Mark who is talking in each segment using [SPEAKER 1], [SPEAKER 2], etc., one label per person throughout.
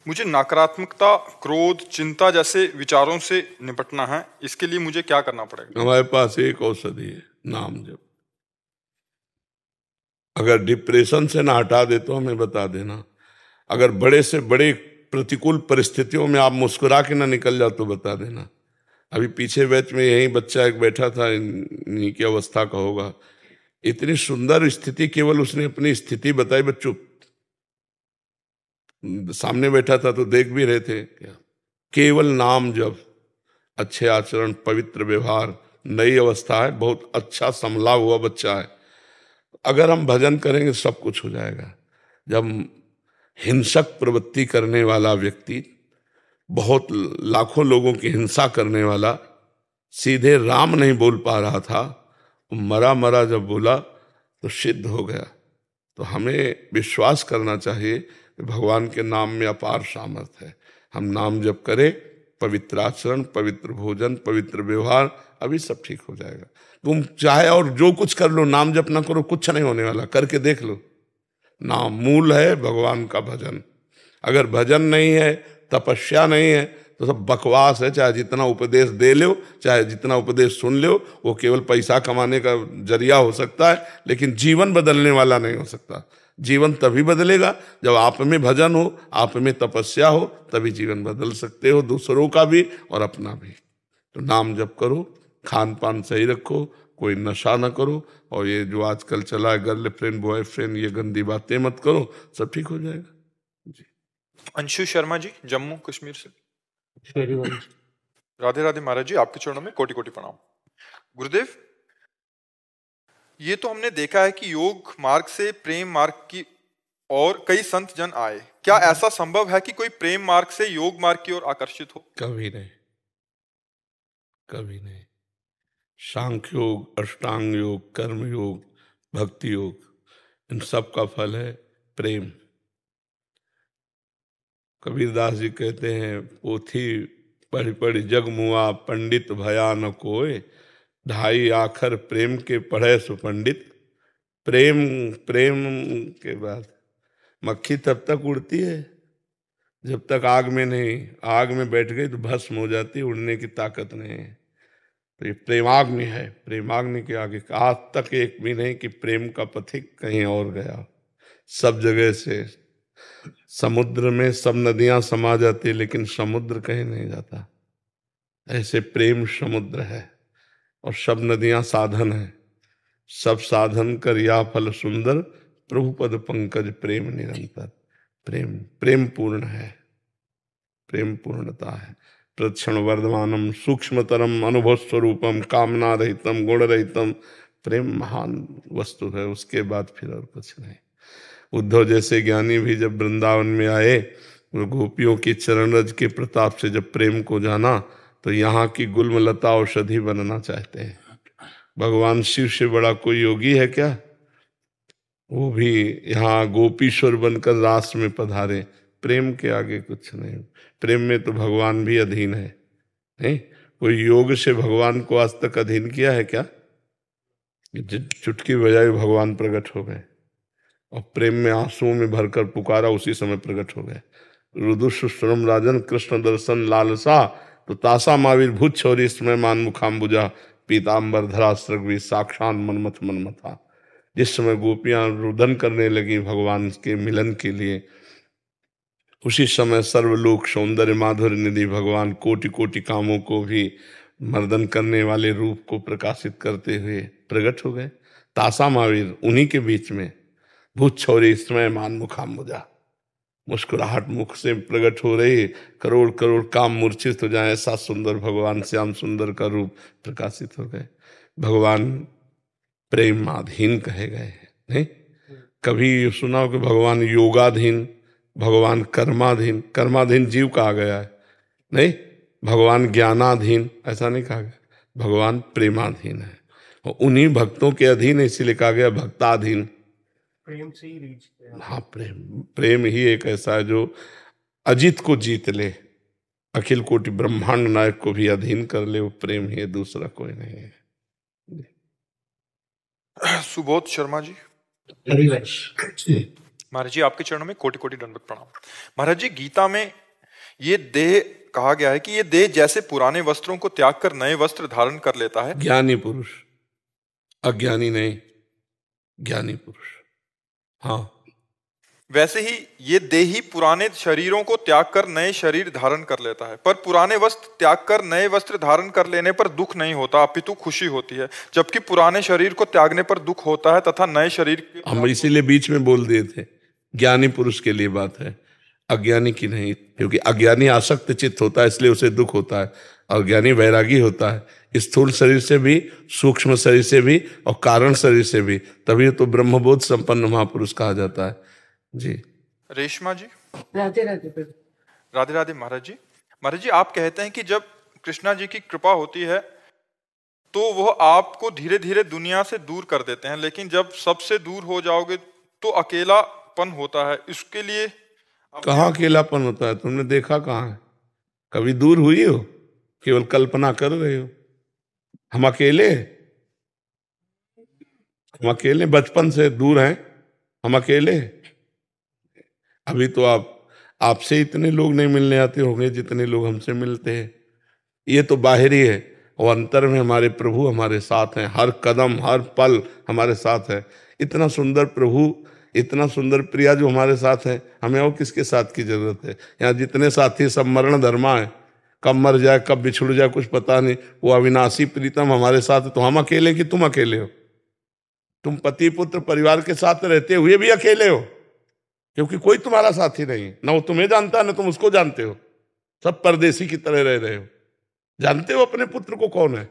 [SPEAKER 1] मुझे नकारात्मकता, क्रोध, चिंता जैसे विचारों से निपटना है। इसके लिए मुझे क्या करना पड़ेगा?
[SPEAKER 2] हमारे पास एक औषधि है, नाम जप। अगर डिप्रेशन से ना हटा दे तो हमें बता देना। अगर बड़े से बड़े प्रतिकूल परिस्थितियों में आप मुस्कुरा के ना निकल जाओ तो बता देना। अभी पीछे बैच में यही बच्चा एक बैठा था, इन्हीं की अवस्था का होगा। इतनी सुंदर स्थिति, केवल उसने अपनी स्थिति बताई, बच्चों सामने बैठा था तो देख भी रहे थे क्या। केवल नाम जप, अच्छे आचरण, पवित्र व्यवहार, नई अवस्था है, बहुत अच्छा संभला हुआ बच्चा है। अगर हम भजन करेंगे सब कुछ हो जाएगा। जब हिंसक प्रवृत्ति करने वाला व्यक्ति, बहुत लाखों लोगों की हिंसा करने वाला, सीधे राम नहीं बोल पा रहा था, मरा मरा जब बोला तो सिद्ध हो गया। तो हमें विश्वास करना चाहिए कि भगवान के नाम में अपार सामर्थ्य है। हम नाम जप करें, पवित्र आचरण, पवित्र भोजन, पवित्र व्यवहार, अभी सब ठीक हो जाएगा। तुम चाहे और जो कुछ कर लो, नाम जप ना करो, कुछ नहीं होने वाला। करके देख लो। नाम मूल है भगवान का भजन। अगर भजन नहीं है, तपस्या नहीं है, तो सब बकवास है। चाहे जितना उपदेश दे लो, चाहे जितना उपदेश सुन लो, वो केवल पैसा कमाने का जरिया हो सकता है, लेकिन जीवन बदलने वाला नहीं हो सकता। जीवन तभी बदलेगा जब आप में भजन हो, आप में तपस्या हो, तभी जीवन बदल सकते हो, दूसरों का भी और अपना भी। तो नाम जप करो, खान पान सही रखो, कोई नशा ना करो, और ये जो आजकल चला है गर्लफ्रेंड बॉयफ्रेंड, ये गंदी बातें मत करो, सब ठीक हो जाएगा जी।
[SPEAKER 1] अंशु शर्मा जी, जम्मू कश्मीर से। राधे राधे महाराज जी, आपके चरणों में कोटि कोटि प्रणाम। गुरुदेव, ये तो हमने देखा है कि योग मार्ग से प्रेम मार्ग की और कई संत जन आए। क्या ऐसा संभव है कि कोई प्रेम मार्ग से योग मार्ग की ओर आकर्षित हो?
[SPEAKER 2] कभी नहीं, कभी नहीं। सांख्य योग, अष्टांग योग, कर्म योग, भक्ति योग, इन सब का फल है प्रेम। कबीरदास जी कहते हैं, पोथी पढ़ पढ़ जग मुआ, पंडित भया न कोय, ढाई आखर प्रेम के पढ़े सुपंडित। प्रेम, प्रेम के बाद मक्खी तब तक उड़ती है जब तक आग में नहीं, आग में बैठ गई तो भस्म हो जाती है, उड़ने की ताकत नहीं है। तो ये प्रेमाग्नि है। प्रेमाग्नि के आगे आज तक एक भी नहीं कि प्रेम का पथिक कहीं और गया। सब जगह से समुद्र में सब नदियां समा जाती, लेकिन समुद्र कहीं नहीं जाता। ऐसे प्रेम समुद्र है, और सब नदियां साधन है। सब साधन कर या फल सुंदर, प्रभु पद पंकज प्रेम निरंतर। प्रेम, प्रेम पूर्ण है, प्रेम पूर्णता है। प्रक्षण वर्धमानम सूक्ष्मतरम अनुभव स्वरूपम कामना रहितम गुण रहितम। प्रेम महान वस्तु है, उसके बाद फिर और कुछ नहीं। उद्धव जैसे ज्ञानी भी जब वृंदावन में आए, वो गोपियों की चरण रज के प्रताप से जब प्रेम को जाना, तो यहाँ की गुलमलता औषधि बनना चाहते हैं। भगवान शिव से बड़ा कोई योगी है क्या? वो भी यहाँ गोपीश्वर बनकर रास में पधारे। प्रेम के आगे कुछ नहीं। प्रेम में तो भगवान भी अधीन है। नहीं, कोई योग से भगवान को आज तक अधीन किया है क्या? चुटकी बजाई भगवान प्रकट हो गए, और प्रेम में आंसुओं में भरकर पुकारा, उसी समय प्रकट हो गए। रुदुश्रम राजन कृष्ण दर्शन लालसा, तो तासा मावीर भूत छोरी समय मान मुखाम्बुजा, पीताम्बर धरा सृग्वी साक्षात मनमथ मनमथा। जिस समय गोपियां रुदन करने लगी भगवान के मिलन के लिए, उसी समय सर्वलोक सौंदर्य माधुर्य निधि भगवान कोटि कोटि कामों को भी मर्दन करने वाले रूप को प्रकाशित करते हुए प्रकट हो गए। तासा महावीर उन्हीं के बीच में, भूत छोरी समय मान मुखाम्बुजा, मुस्कुराहट मुख से प्रकट हो रही, करोड़ करोड़ काम मूर्छित हो जाए, ऐसा सुंदर भगवान श्याम सुंदर का रूप प्रकाशित हो गए। भगवान प्रेमाधीन कहे गए हैं। नहीं, कभी सुना हो कि भगवान योगाधीन, भगवान कर्माधीन? कर्माधीन जीव कहा गया है, नहीं। भगवान ज्ञानाधीन ऐसा नहीं कहा गया, भगवान प्रेमाधीन है, और उन्हीं भक्तों के अधीन इसीलिए कहा गया भक्ताधीन।
[SPEAKER 3] प्रेम से ही रीच किया।
[SPEAKER 2] हाँ, प्रेम, प्रेम ही एक ऐसा है जो अजित को जीत ले, अखिल कोटि ब्रह्मांड नायक को भी अधीन कर ले। वो प्रेम ही है, दूसरा कोई नहीं है।
[SPEAKER 1] सुबोध शर्मा जी। महाराज जी आपके चरणों में कोटि कोटि दंडवत प्रणाम। महाराज जी गीता में ये देह कहा गया है कि ये देह जैसे पुराने वस्त्रों को त्याग कर नए वस्त्र धारण कर लेता है।
[SPEAKER 2] ज्ञानी पुरुष, अज्ञानी नहीं, ज्ञानी पुरुष। हाँ,
[SPEAKER 1] वैसे ही ये देह ही पुराने शरीरों को त्याग कर नए शरीर धारण कर लेता है, पर पुराने वस्त्र त्याग कर नए वस्त्र धारण कर लेने पर दुख नहीं होता अपितु खुशी होती है, जबकि पुराने शरीर को त्यागने पर दुख होता है तथा नए शरीर
[SPEAKER 2] हम इसीलिए बीच में बोल दिए थे, ज्ञानी पुरुष के लिए बात है, अज्ञानी की नहीं। क्योंकि अज्ञानी आसक्त चित्त होता है, इसलिए उसे दुख होता है, और ज्ञानी वैरागी होता है, स्थूल शरीर से भी, सूक्ष्म शरीर से भी और कारण शरीर से भी। तभी तो ब्रह्मबोध संपन्न महापुरुष कहा जाता है। जी
[SPEAKER 1] रेशमा जी,
[SPEAKER 3] राधे राधे प्रभु।
[SPEAKER 1] राधे राधे महाराज जी। महाराज जी आप कहते हैं कि जब कृष्णा जी की कृपा होती है तो वह आपको धीरे धीरे दुनिया से दूर कर देते हैं, लेकिन जब सबसे दूर हो जाओगे तो अकेलापन होता है। इसके लिए
[SPEAKER 2] कहाँ अकेलापन होता है? तुमने देखा कहाँ है? कभी दूर हुई हो? केवल कल्पना कर रहे हो। हम अकेले बचपन से दूर हैं, हम अकेले। अभी तो आपसे इतने लोग नहीं मिलने आते होंगे जितने लोग हमसे मिलते हैं। ये तो बाहरी है, और अंतर में हमारे प्रभु हमारे साथ हैं, हर कदम हर पल हमारे साथ है। इतना सुंदर प्रभु, इतना सुंदर प्रिया जो हमारे साथ है, हमें और किसके साथ की जरूरत है? यहाँ जितने साथी सब मरण धर्मा है, कब मर जाए कब बिछुड़ जाए कुछ पता नहीं। वो अविनाशी प्रीतम हमारे साथ है, तो हम अकेले कि तुम अकेले हो? तुम पति पुत्र परिवार के साथ रहते हुए भी अकेले हो, क्योंकि कोई तुम्हारा साथी नहीं, ना वो तुम्हें जानता ना तुम उसको जानते हो। सब परदेसी की तरह रह रहे हो। जानते हो अपने पुत्र को कौन है?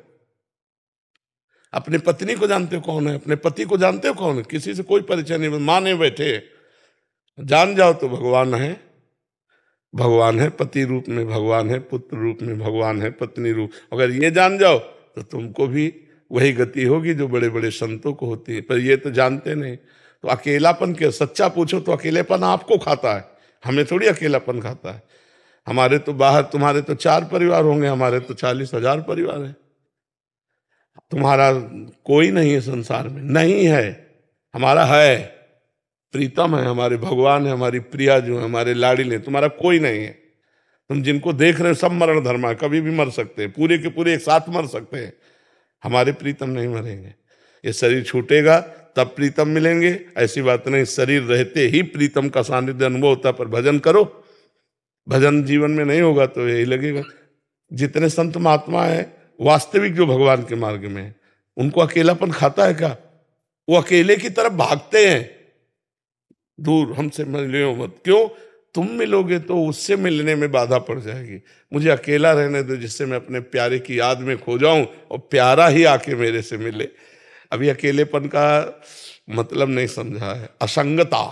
[SPEAKER 2] अपने पत्नी को जानते हो कौन है? अपने पति को जानते हो कौन है? किसी से कोई परिचय नहीं, माने बैठे। जान जाओ तो भगवान है, भगवान है, पति रूप में भगवान है, पुत्र रूप में भगवान है, पत्नी रूप। अगर ये जान जाओ तो तुमको भी वही गति होगी जो बड़े बड़े संतों को होती है, पर ये तो जानते नहीं। तो अकेलापन के सच्चा पूछो तो अकेलेपन आपको खाता है, हमें थोड़ी अकेलापन खाता है। हमारे तो बाहर, तुम्हारे तो 4 परिवार होंगे, हमारे तो 40,000 परिवार है। तुम्हारा कोई नहीं है संसार में, नहीं है, हमारा है, प्रीतम है, हमारे भगवान है, हमारी प्रिया जो है, हमारे लाडिले। तुम्हारा कोई नहीं है। तुम जिनको देख रहे हो सब मरण धर्मा, कभी भी मर सकते हैं, पूरे के पूरे एक साथ मर सकते हैं। हमारे प्रीतम नहीं मरेंगे। ये शरीर छूटेगा तब प्रीतम मिलेंगे, ऐसी बात नहीं। शरीर रहते ही प्रीतम का सानिध्य अनुभव होता है। पर भजन करो, भजन जीवन में नहीं होगा तो यही लगेगा। जितने संत महात्मा है वास्तविक जो भगवान के मार्ग में है, उनको अकेलापन खाता है क्या? वो अकेले की तरफ भागते हैं, दूर हमसे मिलो मत। क्यों? तुम मिलोगे तो उससे मिलने में बाधा पड़ जाएगी। मुझे अकेला रहने दो, जिससे मैं अपने प्यारे की याद में खो जाऊं और प्यारा ही आके मेरे से मिले। अभी अकेलेपन का मतलब नहीं समझा है, असंगता।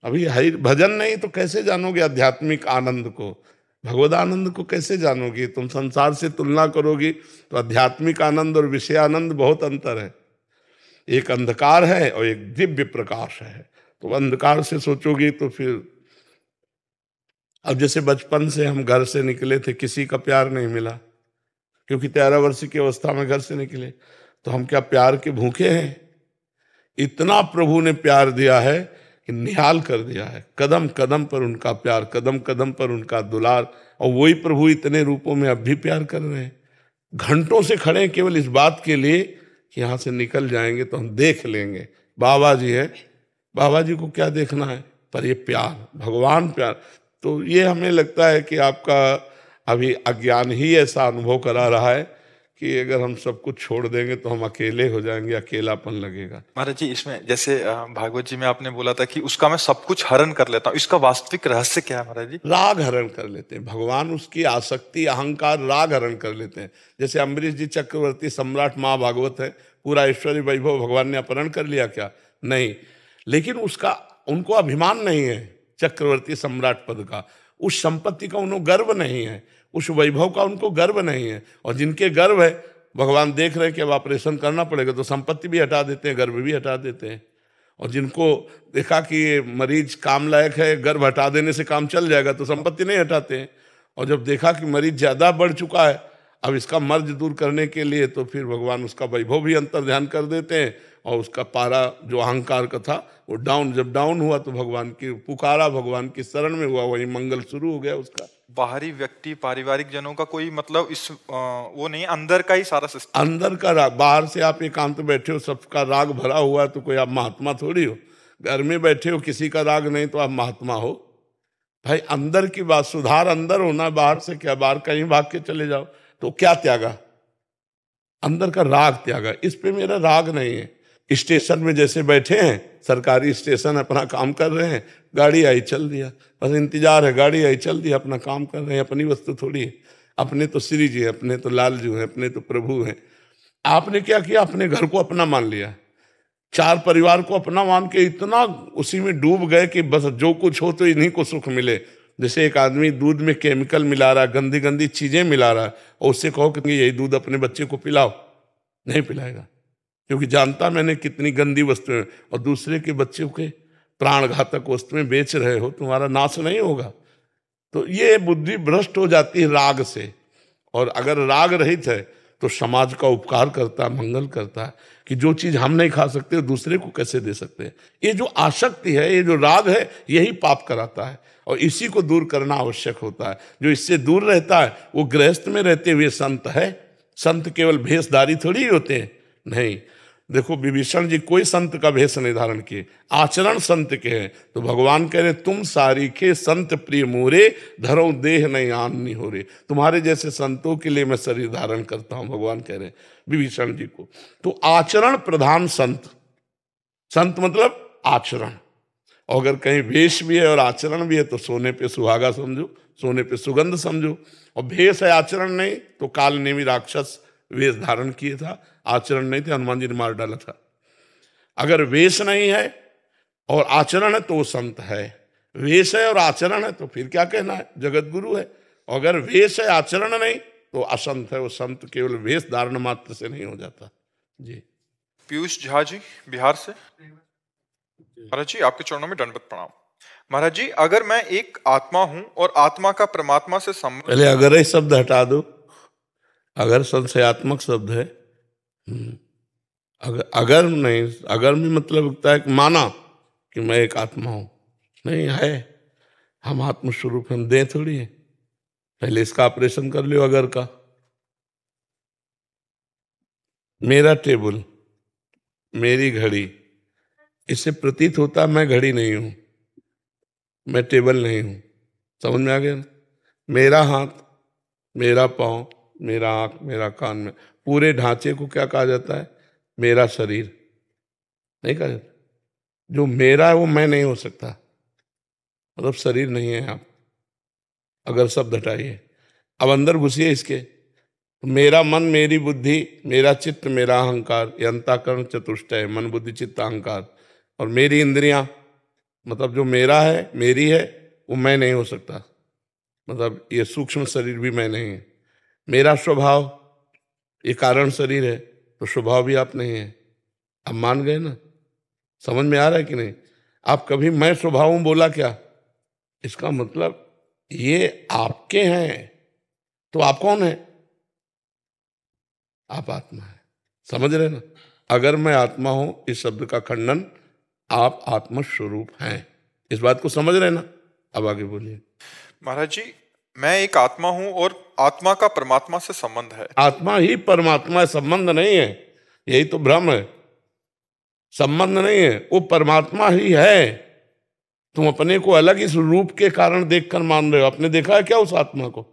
[SPEAKER 2] अभी भजन नहीं तो कैसे जानोगे आध्यात्मिक आनंद को, भगवद आनंद को कैसे जानोगे? तुम संसार से तुलना करोगी तो आध्यात्मिक आनंद और विषय आनंद बहुत अंतर है। एक अंधकार है और एक दिव्य प्रकाश है। तो अंधकार से सोचोगी तो फिर, अब जैसे बचपन से हम घर से निकले थे, किसी का प्यार नहीं मिला, क्योंकि 13 वर्ष की अवस्था में घर से निकले, तो हम क्या प्यार के भूखे हैं? इतना प्रभु ने प्यार दिया है कि निहाल कर दिया है। कदम कदम पर उनका प्यार, कदम कदम पर उनका दुलार। और वही प्रभु इतने रूपों में अब भी प्यार कर रहे हैं। घंटों से खड़े हैं केवल इस बात के लिए कि यहाँ से निकल जाएंगे तो हम देख लेंगे बाबा जी है। बाबा जी को क्या देखना है? पर ये प्यार, भगवान प्यार। तो ये हमें लगता है कि आपका अभी अज्ञान ही ऐसा अनुभव करा रहा है कि अगर हम सब कुछ छोड़ देंगे तो हम अकेले हो जाएंगे, अकेलापन लगेगा।
[SPEAKER 1] महाराज जी इसमें जैसे भागवत जी में आपने बोला था कि उसका मैं सब कुछ हरण कर लेता हूँ, इसका वास्तविक रहस्य क्या है महाराज जी?
[SPEAKER 2] राग हरण कर लेते हैं भगवान, उसकी आसक्ति अहंकार राग हरण कर लेते हैं। जैसे अम्बरीश जी चक्रवर्ती सम्राट महाभागवत है, पूरा ऐश्वर्य वैभव भगवान ने अपहरण कर लिया क्या? नहीं, लेकिन उसका उनको अभिमान नहीं है चक्रवर्ती सम्राट पद का, उस संपत्ति का उनको गर्व नहीं है, उस वैभव का उनको गर्व नहीं है। और जिनके गर्व है, भगवान देख रहे हैं कि अब ऑपरेशन करना पड़ेगा तो संपत्ति भी हटा देते हैं, गर्व भी हटा देते हैं। और जिनको देखा कि ये मरीज काम लायक है, गर्व हटा देने से काम चल जाएगा तो संपत्ति नहीं हटाते हैं। और जब देखा कि मरीज ज्यादा बढ़ चुका है, अब इसका मर्ज दूर करने के लिए, तो फिर भगवान उसका वैभव भी अंतर ध्यान कर देते हैं और उसका पारा जो अहंकार का था वो डाउन, जब डाउन हुआ तो भगवान की पुकारा, भगवान की शरण में हुआ, वही मंगल शुरू हो गया उसका।
[SPEAKER 1] बाहरी व्यक्ति पारिवारिक जनों का कोई मतलब इस वो नहीं, अंदर का ही सारा सिस्टम।
[SPEAKER 2] अंदर का राग, बाहर से आप एकांत बैठे हो सबका राग भरा हुआ तो कोई आप महात्मा थोड़ी हो। घर में बैठे हो किसी का राग नहीं तो आप महात्मा हो। भाई अंदर की बात, सुधार अंदर होना, बाहर से क्या, बाहर कहीं भाग के चले जाओ तो क्या त्यागा, अंदर का राग त्यागा। इस पे मेरा राग नहीं है। स्टेशन में जैसे बैठे हैं, सरकारी स्टेशन, अपना काम कर रहे हैं, गाड़ी आई चल दिया, बस इंतजार है, गाड़ी आई चल दिया, अपना काम कर रहे हैं, अपनी वस्तु थोड़ी है। अपने तो श्री जी हैं, अपने तो लाल जी हैं, अपने तो प्रभु हैं। आपने क्या किया, अपने घर को अपना मान लिया, चार परिवार को अपना मान के इतना उसी में डूब गए कि बस जो कुछ हो तो इन्हीं को सुख मिले। जैसे एक आदमी दूध में केमिकल मिला रहा है, गंदी गंदी चीजें मिला रहा है, और उससे कहो कि यही दूध अपने बच्चे को पिलाओ, नहीं पिलाएगा, क्योंकि जानता मैंने कितनी गंदी वस्तुएं, और दूसरे के बच्चों के प्राण घातक वस्तुएं बेच रहे हो, तुम्हारा नाश नहीं होगा। तो ये बुद्धि भ्रष्ट हो जाती है राग से। और अगर राग रहित है तो समाज का उपकार करता है, मंगल करता है, कि जो चीज हम नहीं खा सकते दूसरे को कैसे दे सकते हैं। ये जो आसक्ति है, ये जो राग है, यही पाप कराता है, और इसी को दूर करना आवश्यक होता है। जो इससे दूर रहता है वो गृहस्थ में रहते हुए संत है। संत केवल भेषधारी थोड़ी होते हैं, नहीं। देखो विभीषण जी कोई संत का भेष नहीं धारण किए, आचरण संत के हैं। तो भगवान कह रहे तुम सारीखे संत प्रिय मोरे, धरो देह नहीं आननी हो रे। तुम्हारे जैसे संतों के लिए मैं शरीर धारण करता हूं, भगवान कह रहे हैं विभीषण जी को। तो आचरण प्रधान संत, संत मतलब आचरण। और अगर कहीं वेश भी है और आचरण भी है तो सोने पे सुहागा समझो, सोने पे सुगंध समझो। और भेष है आचरण नहीं तो काल नेमी राक्षस वेश धारण किए था, आचरण नहीं थे, हनुमान जी ने मार डाला था। अगर वेश नहीं है और आचरण है तो वो संत है, वेश है और आचरण है तो फिर क्या कहना है, जगत गुरु है। और अगर वेश है आचरण नहीं तो असंत है, वो संत केवल वेश धारण मात्र से नहीं हो जाता। जी
[SPEAKER 1] पीयूष झा जी बिहार से। महाराज जी आपके चरणों में दंडवत प्रणाम। महाराज जी अगर मैं एक आत्मा हूं और आत्मा का परमात्मा से संबंध,
[SPEAKER 2] पहले अगर ये शब्द हटा दो, अगर संशयात्मक शब्द है। अगर नहीं, अगर में मतलब लगता है कि माना कि मैं एक आत्मा हूं, नहीं है, हम आत्मस्वरूप, हम देह थोड़ी है। पहले इसका ऑपरेशन कर लो अगर का। मेरा टेबल, मेरी घड़ी, इससे प्रतीत होता मैं घड़ी नहीं हूं, मैं टेबल नहीं हूं। समझ में आ गया ना? मेरा हाथ, मेरा पांव, मेरा आंख, मेरा कान, में पूरे ढांचे को क्या कहा जाता है, मेरा शरीर नहीं कहा जाता। जो मेरा है वो मैं नहीं हो सकता, मतलब शरीर नहीं है आप। अगर शब्द हटाइए, अब अंदर घुसिए इसके, तो मेरा मन, मेरी बुद्धि, मेरा चित्त, मेरा अहंकार, ये अंतःकरण चतुष्टय, मन बुद्धि चित्त अहंकार, और मेरी इंद्रियां, मतलब जो मेरा है, मेरी है, वो मैं नहीं हो सकता, मतलब ये सूक्ष्म शरीर भी मैं नहीं है। मेरा स्वभाव, ये कारण शरीर है, तो स्वभाव भी आप नहीं है। अब मान गए ना? समझ में आ रहा है कि नहीं? आप कभी मैं स्वभाव हूं बोला क्या? इसका मतलब ये आपके हैं, तो आप कौन है? आप आत्मा है। समझ रहे ना? अगर मैं आत्मा हूं, इस शब्द का खंडन, आप आत्म स्वरूप हैं। इस बात को समझ रहे ना? अब आगे बोलिए।
[SPEAKER 1] महाराज जी मैं एक आत्मा हूं और आत्मा का परमात्मा से संबंध है।
[SPEAKER 2] आत्मा ही परमात्मा, संबंध नहीं है, यही तो भ्रम है। संबंध नहीं है, वो परमात्मा ही है। तुम अपने को अलग इस रूप के कारण देखकर मान रहे हो। आपने देखा है क्या उस आत्मा को?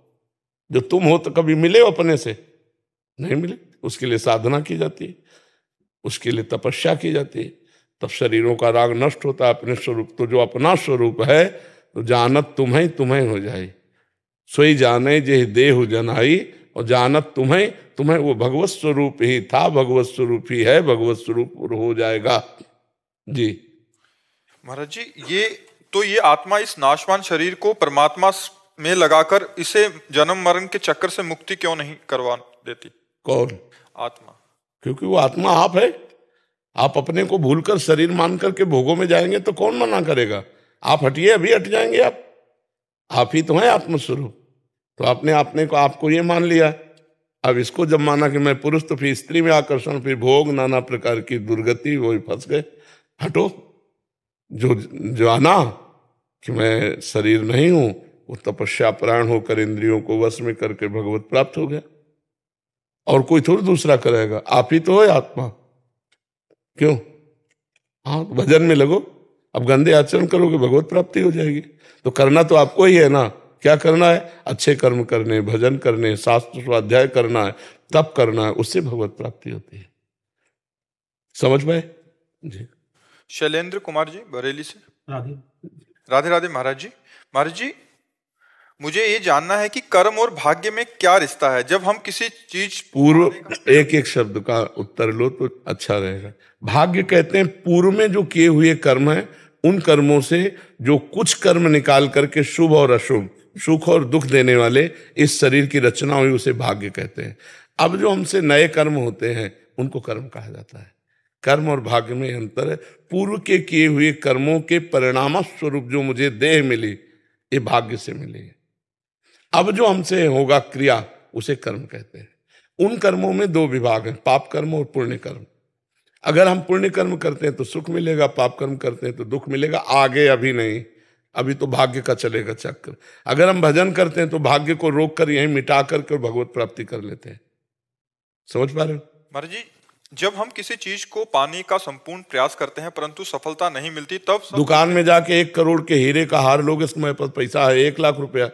[SPEAKER 2] जो तुम हो तो कभी मिले हो अपने से? नहीं मिले। उसके लिए साधना की जाती है, उसके लिए तपस्या की जाती है, तब शरीरों का राग नष्ट होता है। अपने स्वरूप, तो जो अपना स्वरूप है तो जानत तुम्हें तुम्हें हो जाए, सोई जाने जे देहु जनाई, और जानत तुम्हें तुम्हें, वो भगवत स्वरूप ही था, भगवत स्वरूप ही है, भगवत स्वरूप हो जाएगा। जी
[SPEAKER 1] महाराज जी ये आत्मा इस नाशवान शरीर को परमात्मा में लगाकर इसे जन्म मरण के चक्कर से मुक्ति क्यों नहीं करवा देती?
[SPEAKER 2] कौन?
[SPEAKER 1] आत्मा।
[SPEAKER 2] क्योंकि वो आत्मा आप है। आप अपने को भूलकर शरीर मान करके भोगों में जाएंगे तो कौन मना करेगा? आप हटिए, अभी हट जाएंगे। आप ही तो हैं आत्मस्वरूप। तो आपने अपने को, आपको ये मान लिया, अब इसको जब माना कि मैं पुरुष तो फिर स्त्री में आकर्षण, फिर भोग, नाना प्रकार की दुर्गति, वही फंस गए। हटो। जो जाना कि मैं शरीर नहीं हूं, वो तपस्या प्राण होकर इंद्रियों को वश में करके भगवत प्राप्त हो गया। और कोई थोड़ी दूसरा करेगा, आप ही तो है आत्मा। क्यों? हाँ, तो भजन में लगो। अब गंदे आचरण करोगे, भगवत प्राप्ति हो जाएगी। तो करना तो आपको ही है ना। क्या करना है? अच्छे कर्म करने, भजन करने, शास्त्र स्वाध्याय करना है, तप करना है, उससे भगवत प्राप्ति होती है। समझ पाए जी?
[SPEAKER 1] शैलेंद्र कुमार जी बरेली से।
[SPEAKER 3] राधे
[SPEAKER 1] राधे राधे महाराज जी। महाराज जी, मुझे ये जानना है कि कर्म और भाग्य में क्या रिश्ता है। जब हम किसी चीज
[SPEAKER 2] पूर्व, एक एक शब्द का उत्तर लो तो अच्छा रहेगा। भाग्य कहते हैं पूर्व में जो किए हुए कर्म है, उन कर्मों से जो कुछ कर्म निकाल करके शुभ और अशुभ, सुख और दुख देने वाले इस शरीर की रचना हुई, उसे भाग्य कहते हैं। अब जो हमसे नए कर्म होते हैं, उनको कर्म कहा जाता है। कर्म और भाग्य में अंतर है। पूर्व के किए हुए कर्मों के परिणाम स्वरूप जो मुझे देह मिली, ये भाग्य से मिली है। अब जो हमसे होगा क्रिया, उसे कर्म कहते हैं। उन कर्मों में दो विभाग हैं, पाप कर्म और पुण्य कर्म। अगर हम पुण्य कर्म करते हैं तो सुख मिलेगा, पाप कर्म करते हैं तो दुख मिलेगा। आगे अभी नहीं, अभी तो भाग्य का चलेगा चक्कर। अगर हम भजन करते हैं तो भाग्य को रोक कर यहीं मिटा करके भगवत प्राप्ति कर लेते हैं। समझ पा रहे हो?
[SPEAKER 1] महाराज जी, जब हम किसी चीज को पाने का संपूर्ण प्रयास करते हैं परंतु सफलता नहीं मिलती, तब
[SPEAKER 2] दुकान में जाके 1 करोड़ के हीरे का हार लोगे, तुम्हारे पास पैसा है 1 लाख रुपया।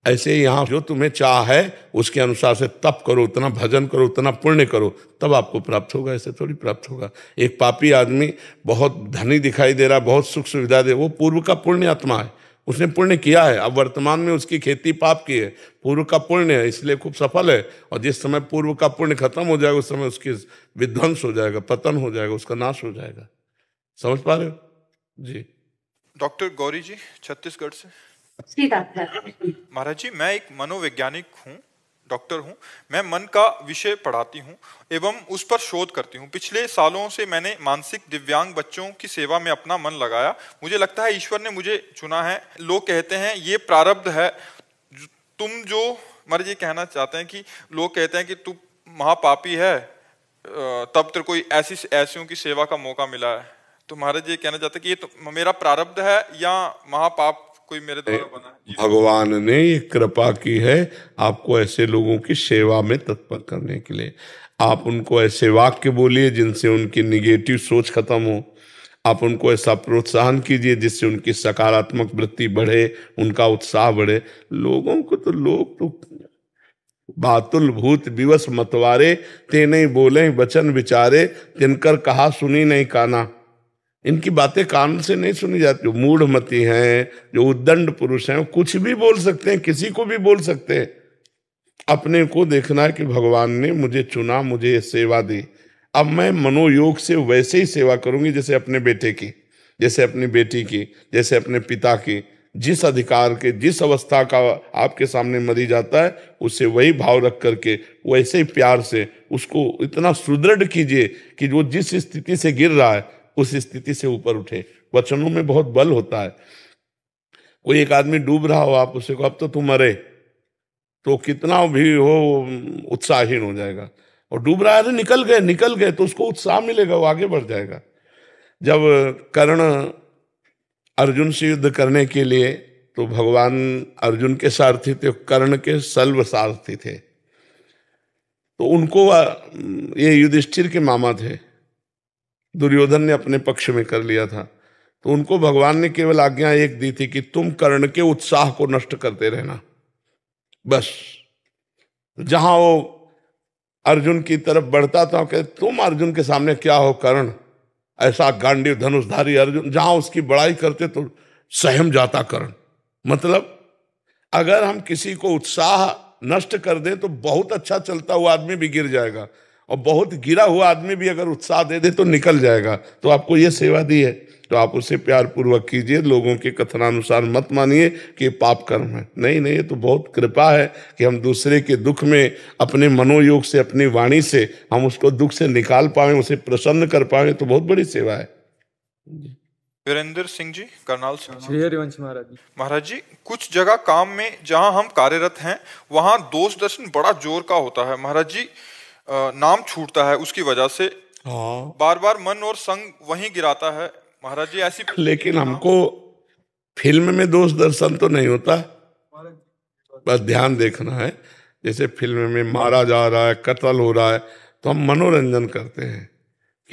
[SPEAKER 2] ऐसे ही यहाँ जो तुम्हें चाह है उसके अनुसार से तप करो, उतना भजन करो, उतना पुण्य करो, तब आपको प्राप्त होगा। ऐसे थोड़ी प्राप्त होगा। एक पापी आदमी बहुत धनी दिखाई दे रहा, बहुत सुख सुविधा दे, वो पूर्व का पुण्य आत्मा है, उसने पुण्य किया है। अब वर्तमान में उसकी खेती पाप की है, पूर्व का पुण्य है, इसलिए खूब सफल है। और जिस समय पूर्व का पुण्य खत्म हो जाएगा, उस समय उसकी विध्वंस हो जाएगा, पतन हो जाएगा, उसका नाश हो जाएगा। समझ पा रहे हो जी?
[SPEAKER 1] डॉक्टर गौरी जी छत्तीसगढ़ से। महाराज जी, मैं एक मनोवैज्ञानिक हूँ, डॉक्टर हूँ। मैं मन का विषय पढ़ाती हूँ एवं उस पर शोध करती हूँ। पिछले सालों से मैंने मानसिक दिव्यांग बच्चों की सेवा में अपना मन लगाया। मुझे लगता है ईश्वर ने मुझे चुना है। लोग कहते हैं ये प्रारब्ध है। तुम जो महाराज जी कहना चाहते हैं कि लोग कहते हैं कि तू महापापी है, तब तेरे कोई ऐसियों की सेवा का मौका मिला है। तो महाराज जी कहना चाहते हैं कि ये तो मेरा प्रारब्ध है या महापाप कोई मेरे द्वारा बना है?
[SPEAKER 2] भगवान ने ये कृपा की है आपको ऐसे लोगों की सेवा में तत्पर करने के लिए। आप उनको ऐसे वाक्य बोलिए जिनसे उनकी निगेटिव सोच खत्म हो। आप उनको ऐसा प्रोत्साहन कीजिए जिससे उनकी सकारात्मक वृत्ति बढ़े, उनका उत्साह बढ़े। लोगों को तो लोग तो बातुल भूत विवश मतवारे, ते नहीं बोले वचन विचारे, तिनकर कहा सुनी नहीं काना। इनकी बातें कान से नहीं सुनी जाती। मूढ़मती हैं, जो उद्दंड पुरुष हैं, वो कुछ भी बोल सकते हैं, किसी को भी बोल सकते हैं। अपने को देखना है कि भगवान ने मुझे चुना, मुझे ये सेवा दी। अब मैं मनोयोग से वैसे ही सेवा करूंगी जैसे अपने बेटे की, जैसे अपनी बेटी की, जैसे अपने पिता की। जिस अधिकार के, जिस अवस्था का आपके सामने मरीज आता है, उससे वही भाव रख करके, वैसे ही प्यार से उसको इतना सुदृढ़ कीजिए कि वो जिस स्थिति से गिर रहा है उस स्थिति से ऊपर उठे। वचनों में बहुत बल होता है। कोई एक आदमी डूब रहा हो, आप उसे को अब तो तू मरे, तो कितना भी हो उत्साहहीन हो जाएगा। और डूब रहा है, निकल गए तो उसको उत्साह मिलेगा, वो आगे बढ़ जाएगा। जब कर्ण अर्जुन से युद्ध करने के लिए, तो भगवान अर्जुन के सारथी थे, कर्ण के सल्व सारथी थे। तो उनको ये युधिष्ठिर के मामा थे, दुर्योधन ने अपने पक्ष में कर लिया था। तो उनको भगवान ने केवल आज्ञा एक दी थी कि तुम कर्ण के उत्साह को नष्ट करते रहना, बस। जहां वो अर्जुन की तरफ बढ़ता था, कहते तुम अर्जुन के सामने क्या हो कर्ण, ऐसा गांडीव धनुषधारी अर्जुन। जहां उसकी बड़ाई करते तो सहम जाता कर्ण। मतलब अगर हम किसी को उत्साह नष्ट कर दें तो बहुत अच्छा चलता हुआ आदमी भी गिर जाएगा, और बहुत गिरा हुआ आदमी भी अगर उत्साह दे दे तो निकल जाएगा। तो आपको ये सेवा दी है तो आप उसे प्यार पूर्वक कीजिए। लोगों के कथनानुसार मत मानिए कि पाप कर्म है। नहीं, ये तो बहुत कृपा है कि हम दूसरे के दुख में अपने मनोयोग से, अपनी वाणी से हम उसको दुख से निकाल पाए, उसे प्रसन्न कर पाए, तो बहुत बड़ी सेवा है।
[SPEAKER 1] वीरेंद्र सिंह जी, करनाल से।
[SPEAKER 4] श्री हरिवंश महाराज जी।
[SPEAKER 1] महाराज जी, कुछ जगह काम में जहां हम कार्यरत हैं वहां दोष दर्शन बड़ा जोर का होता है महाराज जी, नाम छूटता है उसकी वजह से।
[SPEAKER 2] हाँ,
[SPEAKER 1] बार बार मन और संग वहीं गिराता है महाराज जी, ऐसी।
[SPEAKER 2] लेकिन हमको फिल्म में दोष दर्शन तो नहीं होता, बस ध्यान देखना है। जैसे फिल्म में मारा जा रहा है, कत्ल हो रहा है, तो हम मनोरंजन करते हैं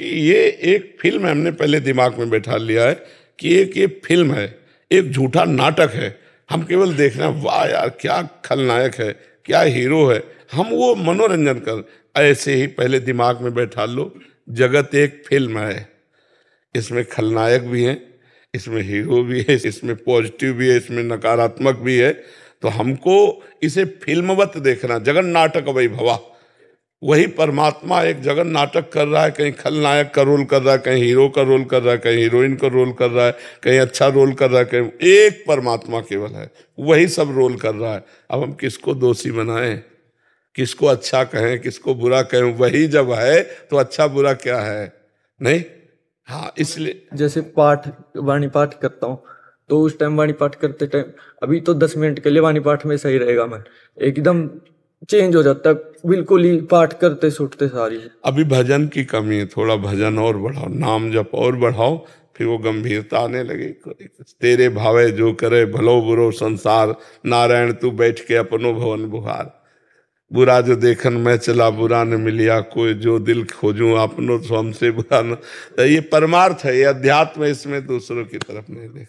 [SPEAKER 2] कि ये एक फिल्म है। हमने पहले दिमाग में बैठा लिया है कि एक ये फिल्म है, एक झूठा नाटक है। हम केवल देख रहे हैं, वाह यार क्या खलनायक है, क्या हीरो है, हम वो मनोरंजन कर। ऐसे ही पहले दिमाग में बैठा लो, जगत एक फिल्म है, इसमें खलनायक भी हैं, इसमें हीरो भी है, इसमें पॉजिटिव भी है, इसमें नकारात्मक भी है। तो हमको इसे फिल्मवत देखना, जगन नाटक वैभवा। वही परमात्मा एक जगन नाटक कर रहा है, कहीं खलनायक का रोल कर रहा है, कहीं हीरो का रोल कर रहा है, कहीं हीरोइन का रोल कर रहा है, कहीं अच्छा रोल कर रहा है, कहीं एक परमात्मा केवल है, वही सब रोल कर रहा है। अब हम किसको दोषी बनाएं, किसको अच्छा कहें, किसको बुरा कहें? वही जब है तो अच्छा बुरा क्या है? नहीं। हाँ, इसलिए
[SPEAKER 4] जैसे वाणी पाठ करता हूँ तो उस टाइम वाणी पाठ करते टाइम अभी तो 10 मिनट के लिए वाणी पाठ में सही रहेगा, मन एकदम चेंज हो जाता है, बिल्कुल ही पाठ करते छूटते सारी।
[SPEAKER 2] अभी भजन की कमी है, थोड़ा भजन और बढ़ाओ, नाम जप और बढ़ाओ, फिर वो गंभीरता आने लगे। तेरे भावे जो करे भलो बुरो संसार, नारायण तू बैठ के अपनो भवन बुहार। बुरा जो देखन मैं चला बुरा न मिलिया कोई, जो दिल खोजूं अपनो तो हमसे बुरा न। ये परमार्थ है, ये अध्यात्म है, इसमें दूसरों की तरफ नहीं देख।